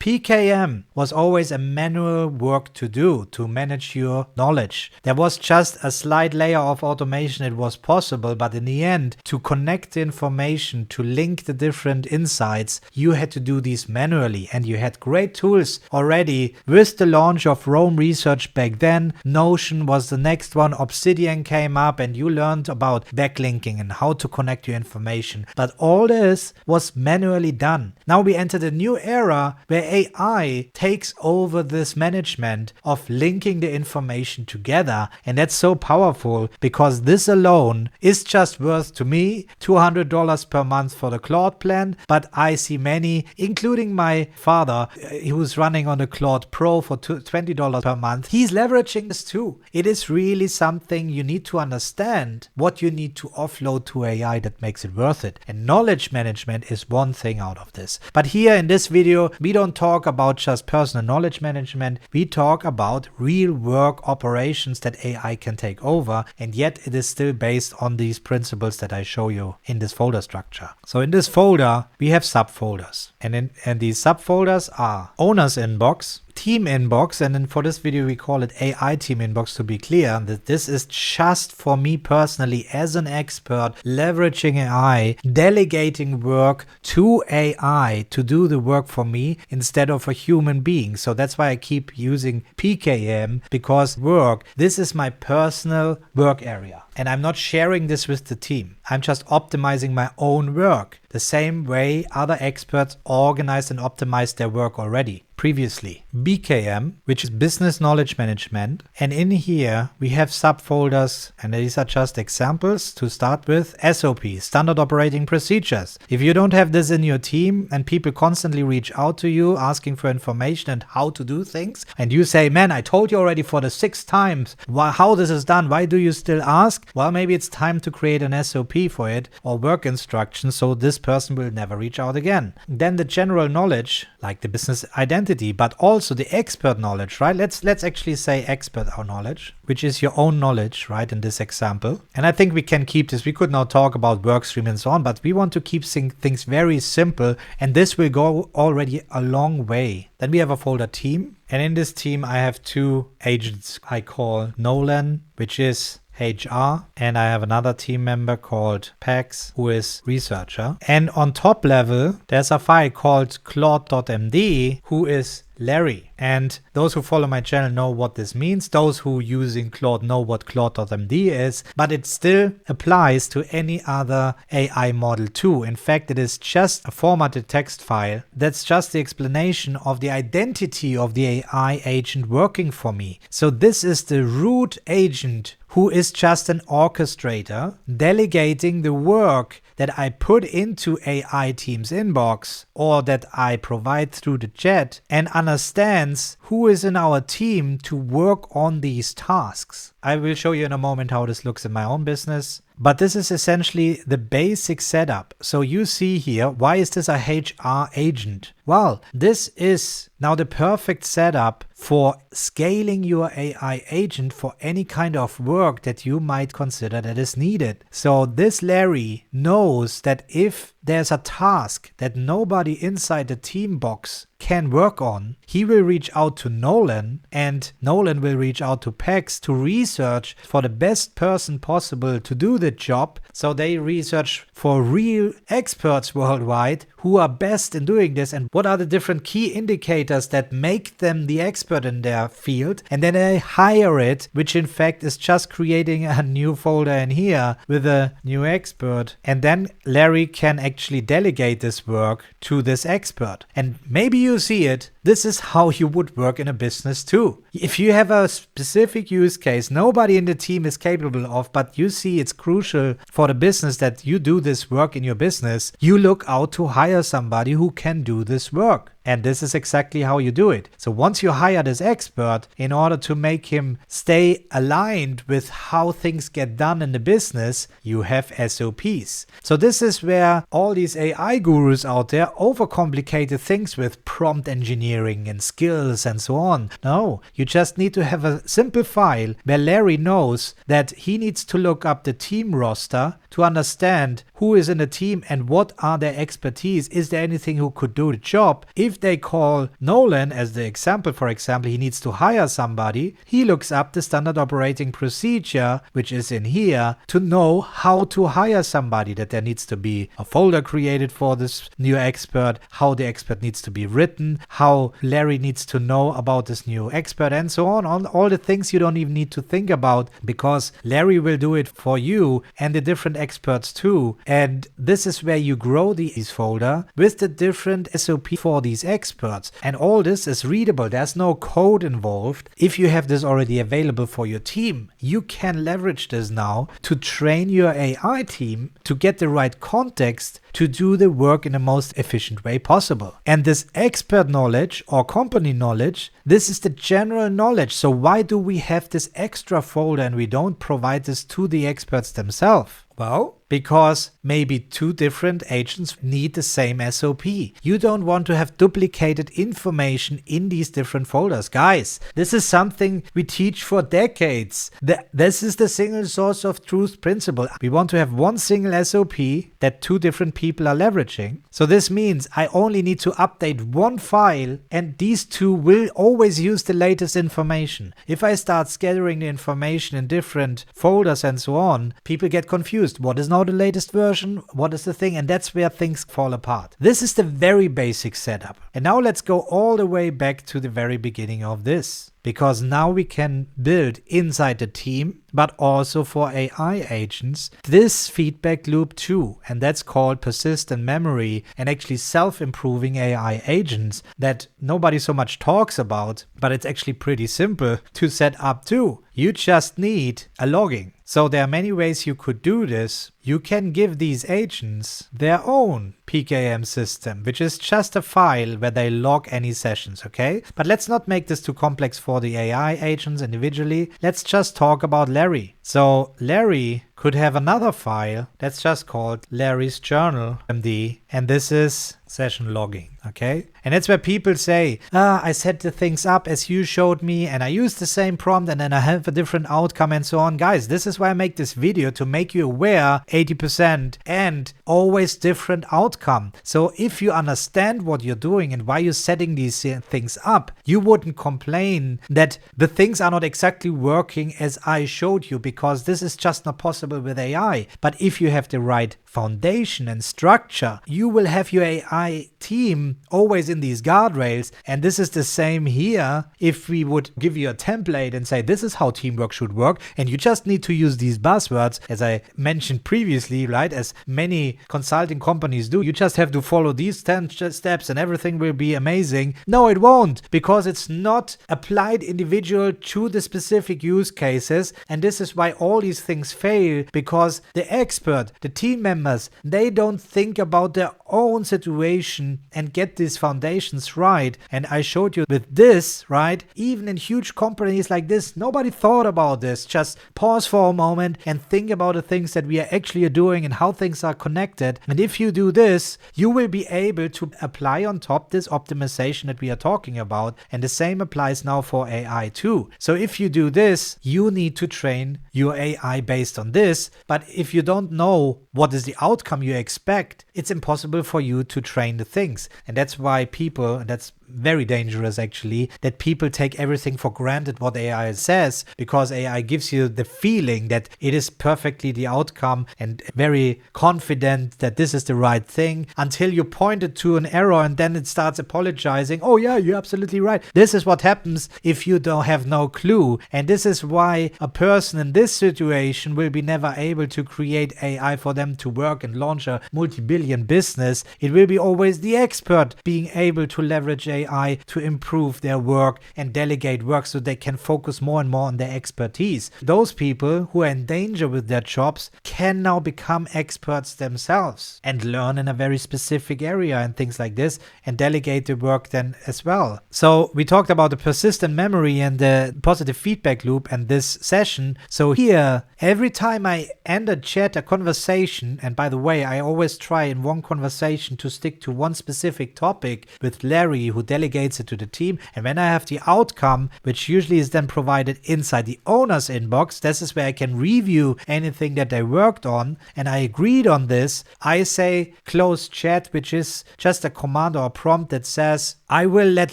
PKM was always a manual work to do to manage your knowledge. There was just a slight layer of automation it was possible, but in the end, to connect the information, to link the different insights, you had to do these manually, and you had great tools already with the launch of Rome Research back then. Notion was the next one, Obsidian came up, and you learned about backlinking and how to connect your information. But all this was manually done. Now we entered a new era where AI takes over this management of linking the information together, and that's so powerful because this alone is just worth to me $200 per month for the Claude plan, but I see many, including my father, who's running on the Claude Pro for $20 per month. He's leveraging this too. It is really something you need to understand what you need to offload to AI that makes it worth it. And knowledge management is one thing out of this. But here in this video, we don't talk about just personal knowledge management. We talk about real work operations that AI can take over, and yet it is still based on these principles that I show you in this folder structure. So in this folder, we have subfolders, and these subfolders are owner's inbox, team inbox, and then for this video we call it AI team inbox to be clear that this is just for me personally as an expert leveraging AI, delegating work to AI to do the work for me instead of a human being. So that's why I keep using PKM, because work, this is my personal work area and I'm not sharing this with the team. I'm just optimizing my own work the same way other experts organized and optimized their work already previously. BKM, which is business knowledge management, and in here we have subfolders, and these are just examples to start with. SOP, standard operating procedures. If you don't have this in your team and people constantly reach out to you asking for information and how to do things, and you say, man, I told you already for the 6th time how this is done, why do you still ask? Well, maybe it's time to create an SOP for it or work instructions so this person will never reach out again. Then the general knowledge, like the business identity, but also the expert knowledge, right? Let's actually say expert knowledge, which is your own knowledge, right, in this example. And I think we can keep this. We could now talk about workstream and so on, but we want to keep things very simple, and this will go already a long way. Then we have a folder team, and in this team I have 2 agents I call Nolan, which is HR, and I have another team member called Pax, who is researcher. And on top level, there's a file called Claude.md, who is Larry. And those who follow my channel know what this means. Those who using Claude know what Claude.md is, but it still applies to any other AI model too. In fact, it is just a formatted text file. That's just the explanation of the identity of the AI agent working for me. So this is the root agent who is just an orchestrator delegating the work that I put into AI team's inbox or that I provide through the chat and understands who is in our team to work on these tasks. I will show you in a moment how this looks in my own business. But this is essentially the basic setup. So you see here, why is this a HR agent? Well, this is now the perfect setup for scaling your AI agent for any kind of work that you might consider that is needed. So this Larry knows that if there's a task that nobody inside the team box can work on, he will reach out to Nolan, and Nolan will reach out to Pax to research for the best person possible to do the job. So they research for real experts worldwide who are best in doing this and what are the different key indicators that make them the expert in their field, and then they hire it, which in fact is just creating a new folder in here with a new expert, and then Larry can actually delegate this work to this expert. And maybe you see it, this is how you would work in a business too. If you have a specific use case nobody in the team is capable of, but you see it's crucial for the business that you do this work in your business, you look out to hire somebody who can do this work. And this is exactly how you do it. So once you hire this expert, in order to make him stay aligned with how things get done in the business, you have SOPs. So this is where all these AI gurus out there overcomplicate things with prompt engineering and skills and so on. No, you just need to have a simple file where Larry knows that he needs to look up the team roster to understand who is in the team and what are their expertise. Is there anything who could do the job? If they call Nolan as the example, for example, he needs to hire somebody, he looks up the standard operating procedure, which is in here, to know how to hire somebody, that there needs to be a folder created for this new expert, how the expert needs to be written, how Larry needs to know about this new expert, and so on. All the things you don't even need to think about, because Larry will do it for you and the different experts too. And this is where you grow these folder with the different SOP for these experts. And all this is readable. There's no code involved. If you have this already available for your team, you can leverage this now to train your AI team to get the right context to do the work in the most efficient way possible. And this expert knowledge or company knowledge, this is the general knowledge. So why do we have this extra folder and we don't provide this to the experts themselves? Well, because maybe two different agents need the same SOP. You don't want to have duplicated information in these different folders. Guys, this is something we teach for decades. This is the single source of truth principle. We want to have one single SOP that two different people are leveraging. So this means I only need to update one file and these two will always use the latest information. If I start scattering the information in different folders and so on, people get confused. What is now the latest version? What is the thing? And that's where things fall apart. This is the very basic setup. And now let's go all the way back to the very beginning of this. Because now we can build inside the team, but also for AI agents, this feedback loop too. And that's called persistent memory and actually self-improving AI agents that nobody so much talks about, but it's actually pretty simple to set up too. You just need a logging. So there are many ways you could do this. You can give these agents their own PKM system, which is just a file where they log any sessions, okay? But let's not make this too complex for the AI agents individually. Let's just talk about Larry. So Larry could have another file that's just called Larry's Journal MD, and this is session logging, okay? And that's where people say, I set the things up as you showed me and I used the same prompt and then I have a different outcome and so on. Guys, this is why I make this video, to make you aware 80% and always different outcomes. outcome. So if you understand what you're doing and why you're setting these things up, you wouldn't complain that the things are not exactly working as I showed you, because this is just not possible with AI. But if you have the right foundation and structure, you will have your AI team always in these guardrails. And this is the same here. If we would give you a template and say, this is how teamwork should work, and you just need to use these buzzwords, as I mentioned previously, right? As many consulting companies do, you just have to follow these 10 steps and everything will be amazing. No, it won't, because it's not applied individual to the specific use cases. And this is why all these things fail, because the expert, the team members, they don't think about their own situation and get these foundations right. And I showed you with this, right? Even in huge companies like this, nobody thought about this. Just pause for a moment and think about the things that we are actually doing and how things are connected. And if you do this, you will be able to apply on top this optimization that we are talking about. And the same applies now for AI too. So if you do this, you need to train your AI based on this. But if you don't know what is the outcome you expect, it's impossible for you to train the things. And that's why people, and that's very dangerous actually, that people take everything for granted what AI says, because AI gives you the feeling that it is perfectly the outcome and very confident that this is the right thing, until you point it to an error and then it starts apologizing. Oh yeah, you're absolutely right. This is what happens if you don't have no clue. And this is why a person in this situation will be never able to create AI for them to work and launch a multi-billion business. It will be always the expert being able to leverage AI to improve their work and delegate work so they can focus more and more on their expertise. Those people who are in danger with their jobs can now become experts themselves and learn in a very specific area and things like this, and delegate the work then as well. So we talked about the persistent memory and the positive feedback loop and this session. So here, every time I end a chat, a conversation, and by the way, I always try in one conversation to stick to one specific topic with Larry, who delegates it to the team. And when I have the outcome, which usually is then provided inside the owner's inbox, this is where I can review anything that they worked on. And I agreed on this. I say close chat, which is just a command or a prompt that says, I will let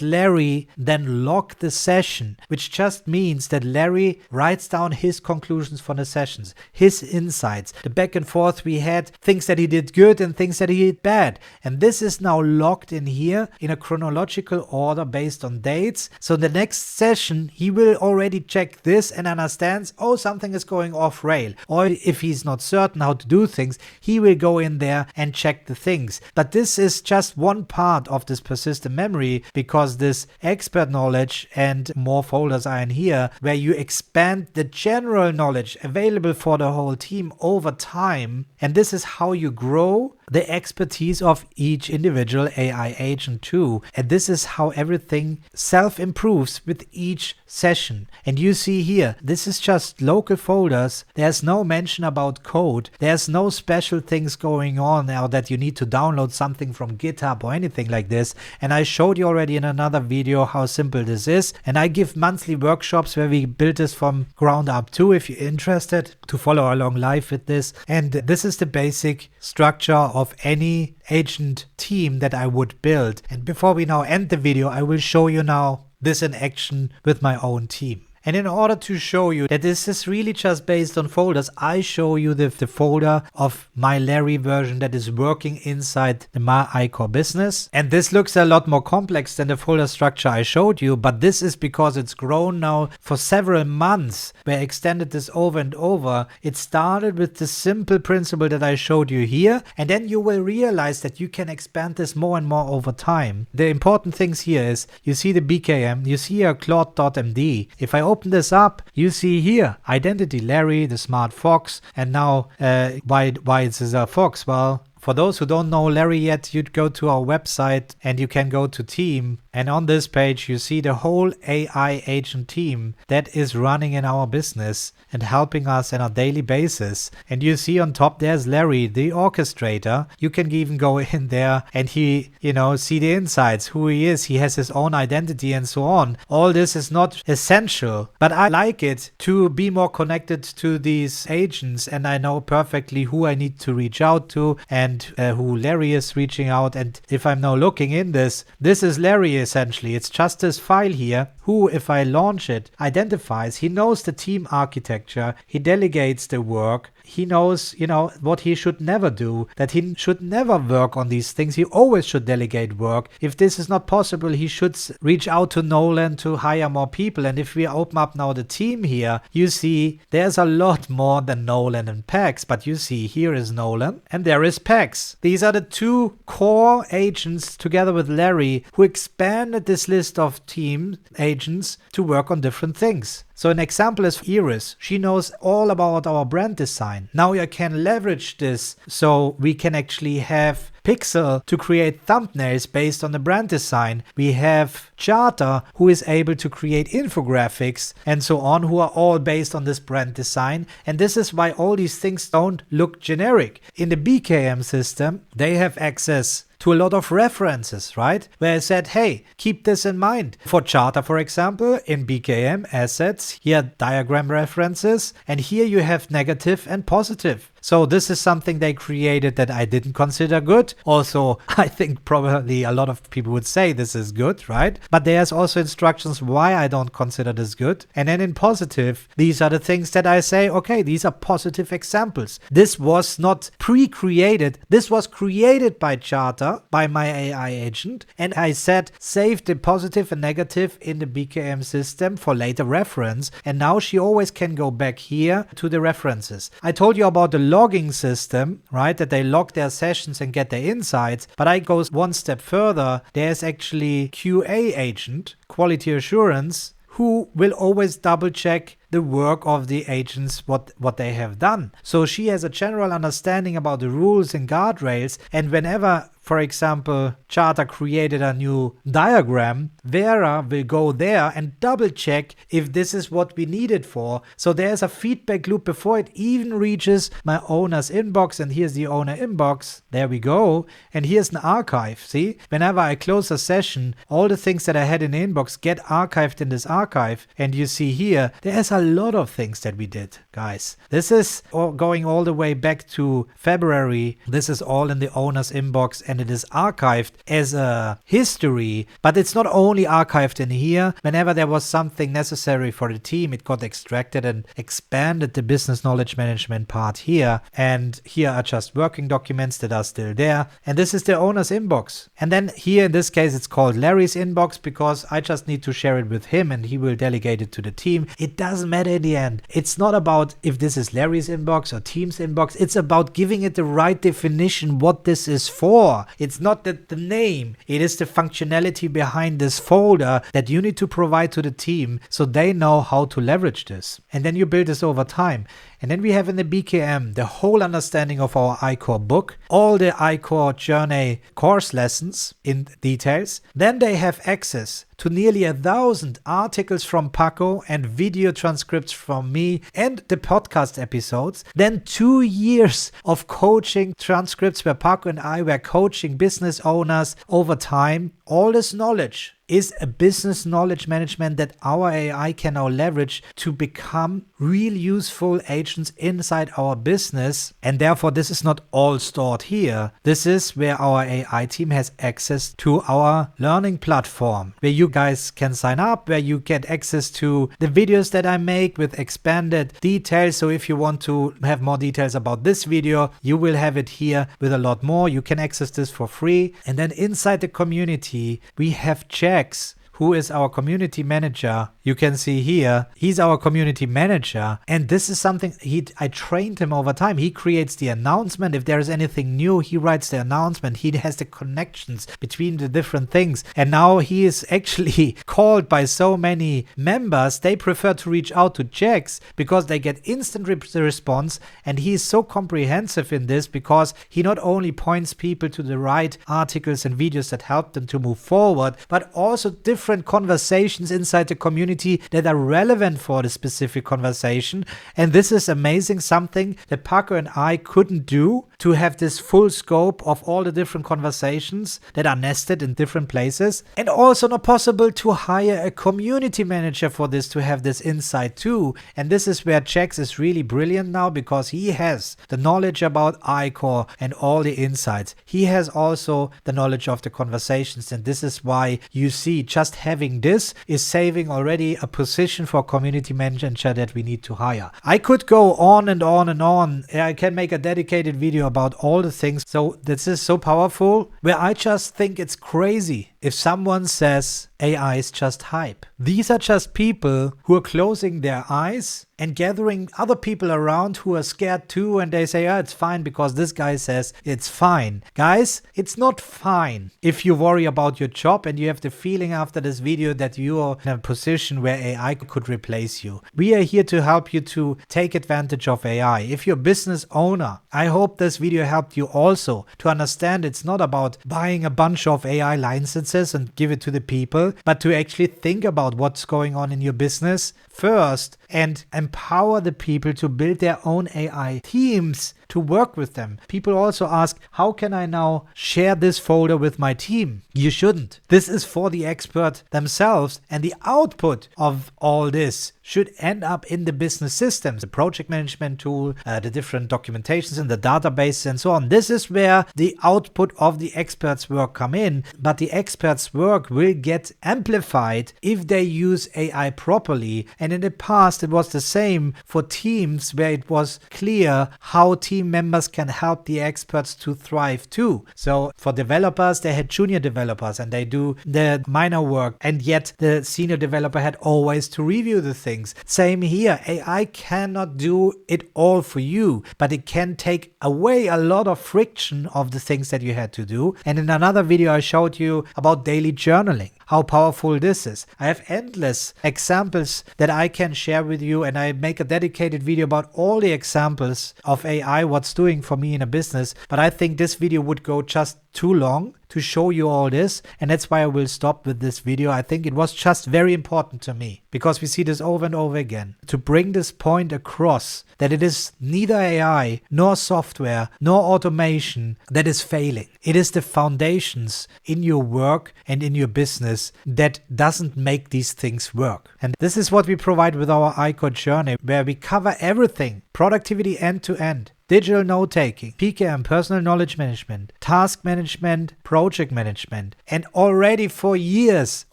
Larry then log the session, which just means that Larry writes down his conclusions from the sessions, his insights, the back and forth we had, things that he did good and things that he did bad. And this is now logged in here in a chronological order based on dates. So the next session, he will already check this and understands, oh, something is going off rail. Or if he's not certain how to do things, he will go in there and check the things. But this is just one part of this persistent memory, because this expert knowledge and more folders are in here where you expand the general knowledge available for the whole team over time. And this is how you grow the expertise of each individual AI agent too. And this is how everything self-improves with each session. And you see here, this is just local folders. There's no mention about code. There's no special things going on now that you need to download something from GitHub or anything like this. And I showed you already in another video how simple this is. And I give monthly workshops where we build this from ground up too, if you're interested to follow along live with this. And this is the basic structure of any agent team that I would build. And before we now end the video, I will show you now this in action with my own team. And in order to show you that this is really just based on folders, I show you the folder of my Larry version that is working inside the myICOR business. And this looks a lot more complex than the folder structure I showed you, but this is because it's grown now for several months, where I extended this over and over. It started with the simple principle that I showed you here, and then you will realize that you can expand this more and more over time. The important things here is, you see the BKM, you see a Claude.md. If I open this up, you see here identity Larry, the smart fox, and now why it is a fox. Well, for those who don't know Larry yet, you'd go to our website and you can go to team, and on this page you see the whole AI agent team that is running in our business and helping us on a daily basis. And you see on top there's Larry, the orchestrator. You can even go in there and he, see the insights, who he is. He has his own identity and so on. All this is not essential, but I like it to be more connected to these agents, and I know perfectly who I need to reach out to and and who Larry is reaching out. And if I'm now looking in this is Larry essentially. It's just this file here who, if I launch it, identifies. He knows the team architecture. He delegates the work. He knows, what he should never do, that he should never work on these things. He always should delegate work. If this is not possible, he should reach out to Nolan to hire more people. And if we open up now the team here, you see there's a lot more than Nolan and Pax. But you see here is Nolan and there is Pax. These are the two core agents together with Larry who expanded this list of team agents to work on different things. So an example is Iris. She knows all about our brand design. Now you can leverage this so we can actually have Pixel to create thumbnails based on the brand design. We have Charter who is able to create infographics and so on, who are all based on this brand design. And this is why all these things don't look generic. In the BKM system, they have access to a lot of references, right? Where I said, hey, keep this in mind. For Charter, for example, in BKM assets, here diagram references, and here you have negative and positive. So this is something they created that I didn't consider good. Also, I think probably a lot of people would say this is good, right? But there's also instructions why I don't consider this good. And then in positive, these are the things that I say, okay, these are positive examples. This was not pre-created. This was created by Charter, by my AI agent. And I said, save the positive and negative in the BKM system for later reference. And now she always can go back here to the references. I told you about the logging system, right? That they log their sessions and get their insights. But I go one step further. There's actually QA agent, quality assurance, who will always double check the work of the agents, what they have done. So she has a general understanding about the rules and guardrails. And whenever, for example, Charter created a new diagram, Vera will go there and double check if this is what we need it for. So there's a feedback loop before it even reaches my owner's inbox. And here's the owner inbox. There we go. And here's an archive. See, whenever I close a session, all the things that I had in the inbox get archived in this archive. And you see here, there's a lot of things that we did, guys. This is going all the way back to February. This is all in the owner's inbox and it is archived as a history, but it's not only archived in here. Whenever there was something necessary for the team, it got extracted and expanded the business knowledge management part here. And here are just working documents that are still there. And this is the owner's inbox. And then here in this case, it's called Larry's inbox because I just need to share it with him and he will delegate it to the team. It doesn't matter in the end. It's not about if this is Larry's inbox or team's inbox. It's about giving it the right definition what this is for. It's not the name. It is the functionality behind this folder that you need to provide to the team so they know how to leverage this. And then you build this over time. And then we have in the BKM the whole understanding of our ICOR book, all the ICOR Journey course lessons in details. Then they have access to nearly 1,000 articles from Paco and video transcripts from me and the podcast episodes. Then 2 years of coaching transcripts where Paco and I were coaching business owners over time. All this knowledge is a business knowledge management that our AI can now leverage to become real useful agents inside our business. And therefore, this is not all stored here. This is where our AI team has access to our learning platform, where you guys can sign up, where you get access to the videos that I make with expanded details. So if you want to have more details about this video, you will have it here with a lot more. You can access this for free. And then inside the community, we have Jax, who is our community manager. You can see here, he's our community manager. And this is something I trained him over time. He creates the announcement. If there is anything new, he writes the announcement. He has the connections between the different things. And now he is actually called by so many members. They prefer to reach out to Jax because they get instant response. And he is so comprehensive in this because he not only points people to the right articles and videos that help them to move forward, but also different conversations inside the community that are relevant for the specific conversation. And this is amazing, something that Paco and I couldn't do to have this full scope of all the different conversations that are nested in different places, and also not possible to hire a community manager for this to have this insight too. And this is where Jax is really brilliant now, because he has the knowledge about ICOR and all the insights. He has also the knowledge of the conversations, and this is why you see just having this is saving already a position for community manager that we need to hire. I could go on and on and on. I can make a dedicated video about all the things. So this is so powerful, where I just think it's crazy if someone says AI is just hype. These are just people who are closing their eyes and gathering other people around who are scared too, and they say, oh, it's fine because this guy says it's fine. Guys, it's not fine if you worry about your job and you have the feeling after this video that you are in a position where AI could replace you. We are here to help you to take advantage of AI. If you're a business owner, I hope this video helped you also to understand it's not about buying a bunch of AI licenses and give it to the people, but to actually think about what's going on in your business first and empower the people to build their own AI teams to work with them. People also ask, how can I now share this folder with my team? You shouldn't. This is for the expert themselves, and the output of all this should end up in the business systems, the project management tool, the different documentations in the database and so on. This is where the output of the experts' work come in, but the experts' work will get amplified if they use AI properly. And in the past, it was the same for teams, where it was clear how team members can help the experts to thrive too. So for developers, they had junior developers and they do the minor work, and yet the senior developer had always to review the things. Same here, AI cannot do it all for you, but it can take away a lot of friction of the things that you had to do. And in another video, I showed you about daily journaling, how powerful this is. I have endless examples that I can share with you, and I make a dedicated video about all the examples of AI, what's doing for me in a business. But I think this video would go just too long to show you all this, and that's why I will stop with this video. I think it was just very important to me, because we see this over and over again, to bring this point across that it is neither AI nor software nor automation that is failing. It is the foundations in your work and in your business that doesn't make these things work. And this is what we provide with our ICOR Journey, where we cover everything, productivity end to end. Digital note-taking, PKM, personal knowledge management, task management, project management. And already for years,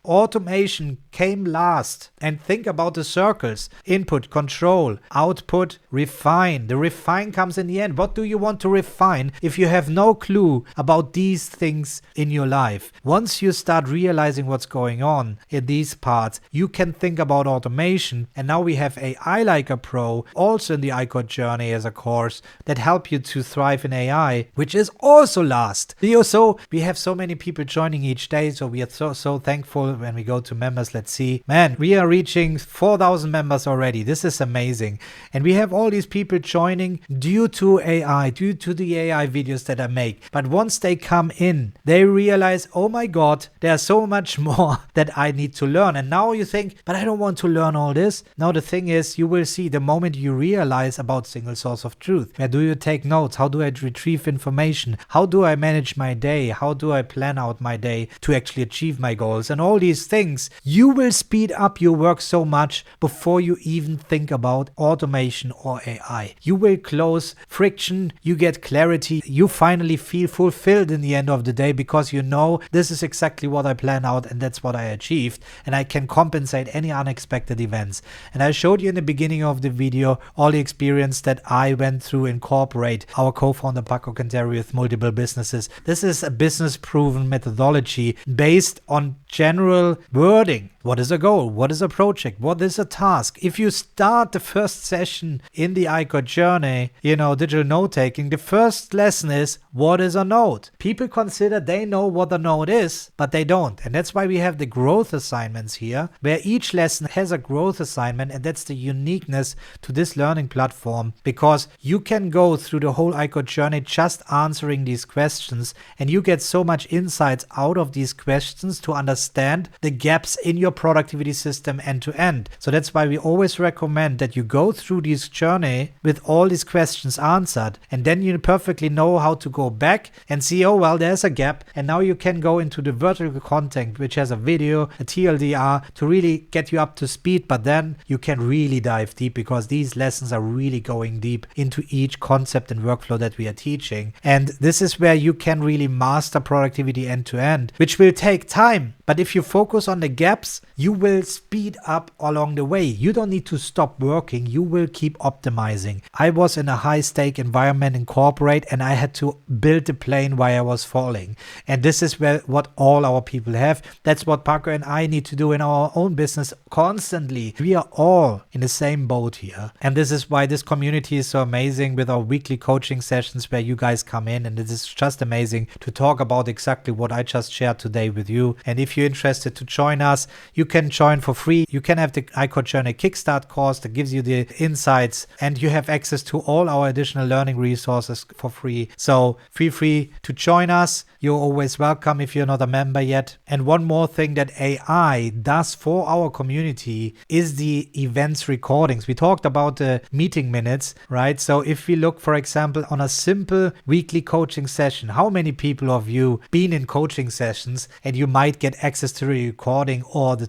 automation came last. And think about the circles: input, control, output, refine. The refine comes in the end. What do you want to refine if you have no clue about these things in your life? Once you start realizing what's going on in these parts, you can think about automation. And now we have AI like a Pro also in the ICOR Journey as a course that help you to thrive in AI, which is also last. So we have so many people joining each day, so we are so thankful. When we go to members, let's see, man, we are reaching 4,000 members already. This is amazing. And we have all these people joining due to AI, due to the AI videos that I make. But once they come in, they realize, oh my God, there's so much more that I need to learn. And now you think, but I don't want to learn all this. Now the thing is, you will see the moment you realize about single source of truth. Where do you take notes? How do I retrieve information? How do I manage my day? How do I plan out my day to actually achieve my goals? And all these things, you will speed up your work so much before you even think about automation or AI. You will close friction, you get clarity, you finally feel fulfilled in the end of the day, because you know this is exactly what I planned out and that's what I achieved, and I can compensate any unexpected events. And I showed you in the beginning of the video all the experience that I went through in corporate. Our co-founder Paco Cantero with multiple businesses. This is a business proven methodology based on general wording. What is a goal? What is a project? What is a task? If you start the first session in the ICOR Journey, digital note-taking, the first lesson is, what is a note? People consider they know what a note is, but they don't. And that's why we have the growth assignments here, where each lesson has a growth assignment, and that's the uniqueness to this learning platform, because you can go through the whole ICOR Journey just answering these questions, and you get so much insights out of these questions to understand the gaps in your your productivity system end to end. So that's why we always recommend that you go through this journey with all these questions answered, and then you perfectly know how to go back and see, oh well, there's a gap, and now you can go into the vertical content, which has a video, a TLDR, to really get you up to speed. But then you can really dive deep, because these lessons are really going deep into each concept and workflow that we are teaching. And this is where you can really master productivity end to end, which will take time. But if you focus on the gaps, you will speed up along the way. You don't need to stop working. You will keep optimizing. I was in a high stake environment in corporate, and I had to build the plane while I was falling. And this is what all our people have. That's what Paco and I need to do in our own business constantly. We are all in the same boat here. And this is why this community is so amazing, with our weekly coaching sessions where you guys come in. And it is just amazing to talk about exactly what I just shared today with you. And if you're interested to join us, you can join for free. You can have the ICOR Journey Kickstart course that gives you the insights, and you have access to all our additional learning resources for free. So feel free to join us. You're always welcome if you're not a member yet. And one more thing that AI does for our community is the events recordings. We talked about the meeting minutes, right? So if we look, for example, on a simple weekly coaching session, how many people of you been in coaching sessions and you might get access to the recording or the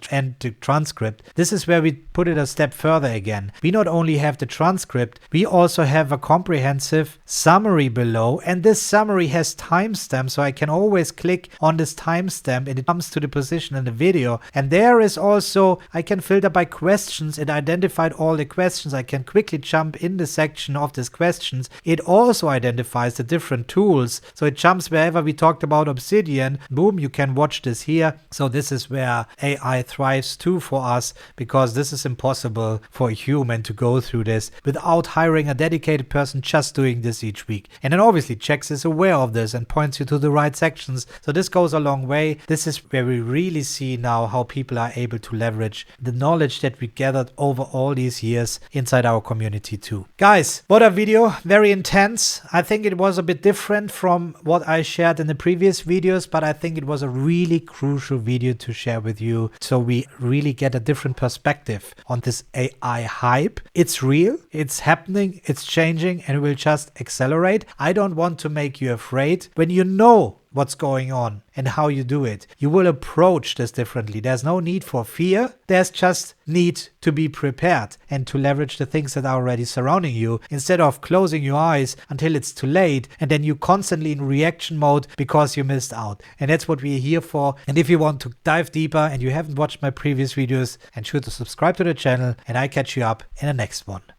transcript? This is where we put it a step further again. We not only have the transcript, we also have a comprehensive summary below, and this summary has timestamps, so I can always click on this timestamp and it comes to the position in the video. And there is also, I can filter by questions. It identified all the questions. I can quickly jump in the section of these questions. It also identifies the different tools, so it jumps wherever we talked about Obsidian. Boom, you can watch this here. So this is where AI thrives too for us, because this is impossible for a human to go through this without hiring a dedicated person just doing this each week. And then obviously Chex is aware of this and points you to the right sections. So this goes a long way. This is where we really see now how people are able to leverage the knowledge that we gathered over all these years inside our community too. Guys, what a video. Very intense. I think it was a bit different from what I shared in the previous videos, but I think it was a really crucial video to share with you, so we really get a different perspective on this AI hype. It's real, it's happening, it's changing, and it will just accelerate. I don't want to make you afraid. When you know what's going on and how you do it, you will approach this differently. There's no need for fear. There's just need to be prepared and to leverage the things that are already surrounding you, instead of closing your eyes until it's too late and then you're constantly in reaction mode because you missed out. And that's what we're here for. And if you want to dive deeper and you haven't watched my previous videos, ensure to subscribe to the channel, and I catch you up in the next one.